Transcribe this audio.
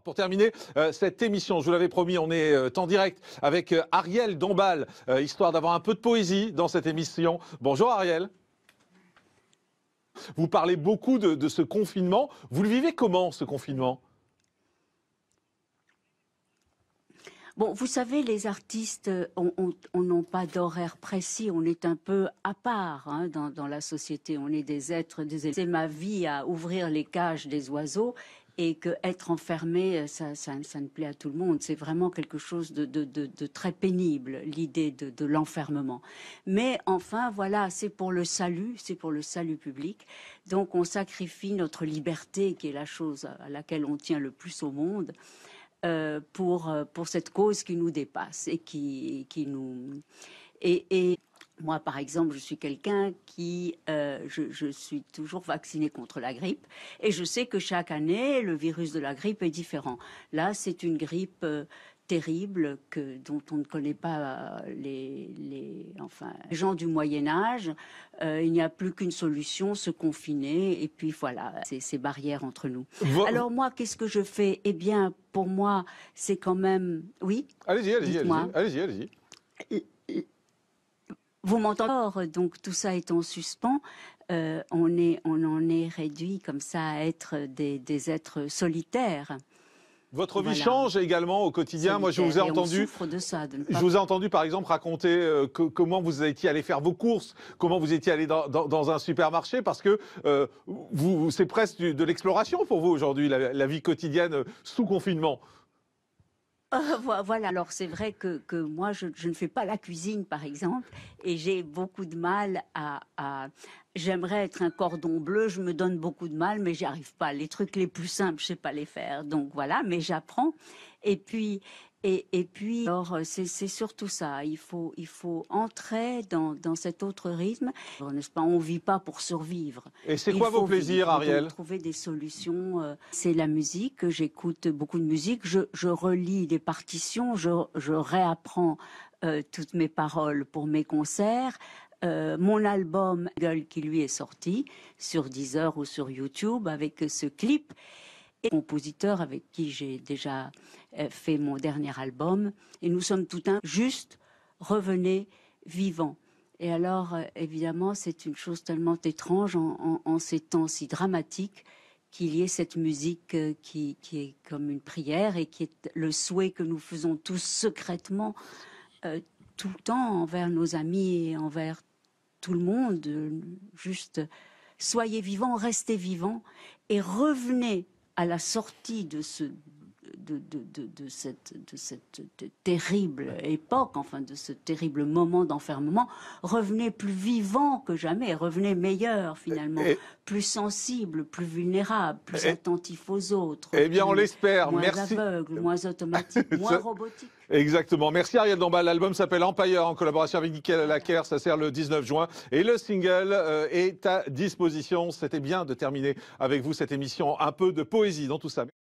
Pour terminer cette émission, je vous l'avais promis, on est en direct avec Ariel Dombal, histoire d'avoir un peu de poésie dans cette émission. Bonjour Ariel. Vous parlez beaucoup de ce confinement. Vous le vivez comment, ce confinement ? Bon, vous savez, les artistes, on n'a pas d'horaire précis, on est un peu à part dans la société, on est des êtres, c'est ma vie à ouvrir les cages des oiseaux et que être enfermé, ça ne plaît à tout le monde. C'est vraiment quelque chose de très pénible, l'idée de l'enfermement. Mais enfin, voilà, c'est pour le salut public. Donc on sacrifie notre liberté, qui est la chose à laquelle on tient le plus au monde, pour cette cause qui nous dépasse et qui nous... Et moi, par exemple, je suis quelqu'un qui... je suis toujours vaccinée contre la grippe. Et je sais que chaque année, le virus de la grippe est différent. Là, c'est une grippe terrible dont on ne connaît pas les gens du Moyen-Âge. Il n'y a plus qu'une solution, se confiner. Et puis voilà, ces barrières entre nous. Alors moi, qu'est-ce que je fais? Eh bien, pour moi, c'est quand même... Oui? Allez-y. Vous m'entendez? Donc tout ça est en suspens. On en est réduit comme ça à être des êtres solitaires. Votre vie change également au quotidien. Moi, je vous ai entendu. Je vous ai entendu, par exemple, raconter comment vous étiez allé faire vos courses, comment vous étiez allé dans un supermarché, parce que c'est presque de l'exploration pour vous aujourd'hui, la vie quotidienne sous confinement. Voilà, alors c'est vrai que moi je ne fais pas la cuisine par exemple et j'ai beaucoup de mal j'aimerais être un cordon bleu, je me donne beaucoup de mal mais j'y arrive pas. Les trucs les plus simples, je sais pas les faire. Donc voilà, mais j'apprends. Et puis alors c'est surtout ça, il faut entrer dans cet autre rythme, n'est-ce pas? On vit pas pour survivre. Et c'est quoi vos plaisirs, Ariel? Trouver des solutions, c'est la musique, j'écoute beaucoup de musique, je relis des partitions, je réapprends toutes mes paroles pour mes concerts. Mon album qui lui est sorti sur Deezer ou sur YouTube avec ce clip. Et compositeur avec qui j'ai déjà fait mon dernier album. Et nous sommes tout un, juste revenez vivants. Et alors, évidemment, c'est une chose tellement étrange en ces temps si dramatiques qu'il y ait cette musique qui est comme une prière et qui est le souhait que nous faisons tous secrètement tout le temps envers nos amis et envers tout le monde. Juste, soyez vivants, restez vivants et revenez à la sortie de cette terrible époque, enfin de ce terrible moment d'enfermement, revenez plus vivants que jamais, revenez meilleurs finalement, plus sensibles, plus vulnérables, plus attentifs aux autres. Eh bien, on l'espère. Moins Merci. aveugles, moins automatiques, moins robotiques. Exactement. Merci Ariel Dombal. L'album s'appelle Empire en collaboration avec Nickel Lacker. Ça sert le 19 juin. Et le single est à disposition. C'était bien de terminer avec vous cette émission. Un peu de poésie dans tout ça.